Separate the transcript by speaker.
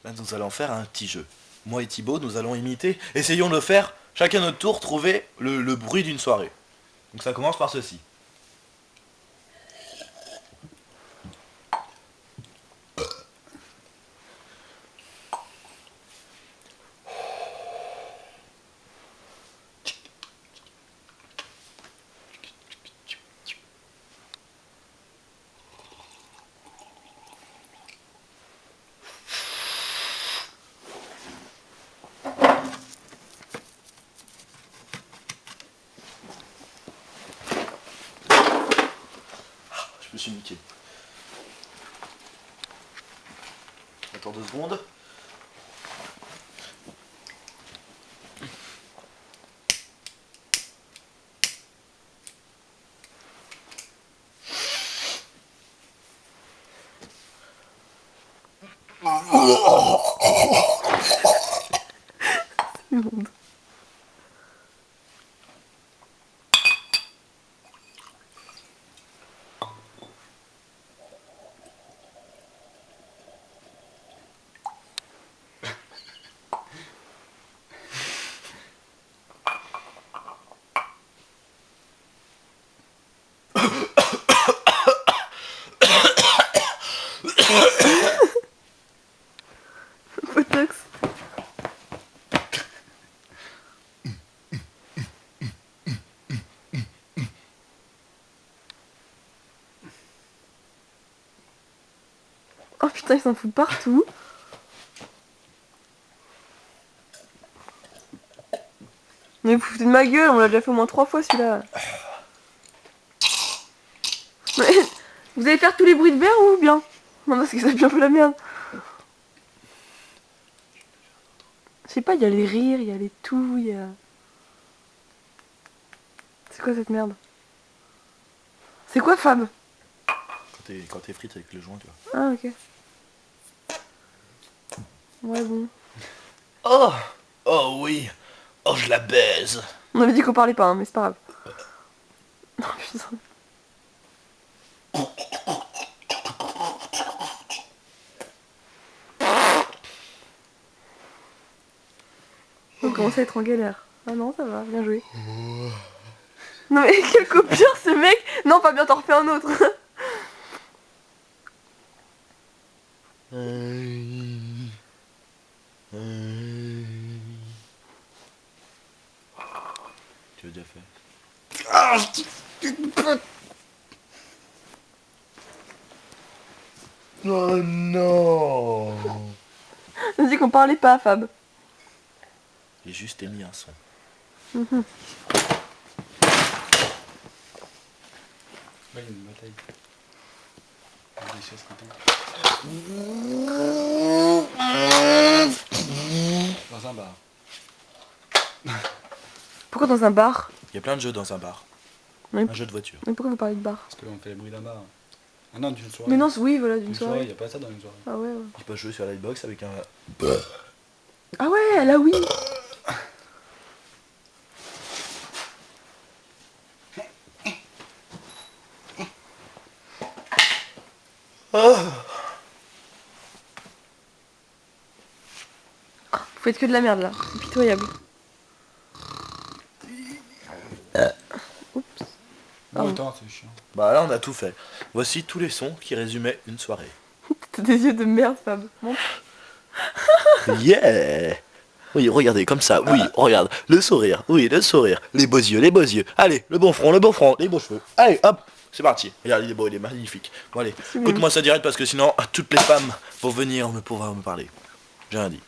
Speaker 1: Là, nous allons faire un petit jeu. Moi et Thibaut, nous allons imiter. Essayons de faire, chacun notre tour, trouver le bruit d'une soirée. Donc ça commence par ceci. Je me suis niqué. Attends 2 secondes.
Speaker 2: Immonde. Potox. Oh putain, ils s'en foutent partout. Mais vous foutez de ma gueule, on l'a déjà fait au moins 3 fois celui-là. Mais vous allez faire tous les bruits de verre ou bien? Non, parce que ça devient un peu la merde. Je sais pas, il y a les rires, il y a les tout, il y a... C'est quoi cette merde? C'est quoi Fab?
Speaker 1: Quand t'es frite avec le joint, tu vois.
Speaker 2: Ah ok. Ouais bon.
Speaker 1: Oh! Oh oui! Oh, je la baise!
Speaker 2: On avait dit qu'on parlait pas, hein, mais c'est pas grave. Non putain. On commence à être en galère. Ah non, ça va, bien joué. Non mais quel copieur ce mec! Non, Fabien, t'en refais un autre.
Speaker 1: Tu l'as déjà fait? Oh non!
Speaker 2: On a dit qu'on parlait pas, Fab.
Speaker 1: J'ai juste émis un son.
Speaker 3: Ouais, il y a une bataille. Des chaises dans un bar.
Speaker 2: Pourquoi dans un bar?
Speaker 1: Il y a plein de jeux dans un bar.
Speaker 2: Oui.
Speaker 1: Un jeu de voiture.
Speaker 2: Mais pourquoi vous parlez de bar?
Speaker 3: Parce qu'on fait le bruit d'un bar. Ah non, d'une soirée.
Speaker 2: Mais non, oui, voilà, d'une
Speaker 3: Une soirée, il
Speaker 2: soirée.
Speaker 3: n'y a pas ça dans une soirée.
Speaker 2: Ah ouais, ouais.
Speaker 1: Tu peux jouer sur la Lightbox avec un...
Speaker 2: Ah ouais, là oui. Vous faites que de la merde là, c'est pitoyable. Oups.
Speaker 3: Bon,
Speaker 2: Pardon.
Speaker 3: attends, c'est chiant.
Speaker 1: Bah là, on a tout fait. Voici tous les sons qui résumaient une soirée.
Speaker 2: T'as des yeux de merde, Fab. Montre.
Speaker 1: Yeah! Oui, regardez, comme ça, oui, regarde, le sourire, oui, le sourire, les beaux yeux, les beaux yeux. Allez, le bon front, les beaux cheveux. Allez, hop, c'est parti. Regarde, il est beau, il est magnifique. Bon, allez, écoute-moi ça direct parce que sinon, toutes les femmes vont venir me pouvoir me parler. J'ai rien dit.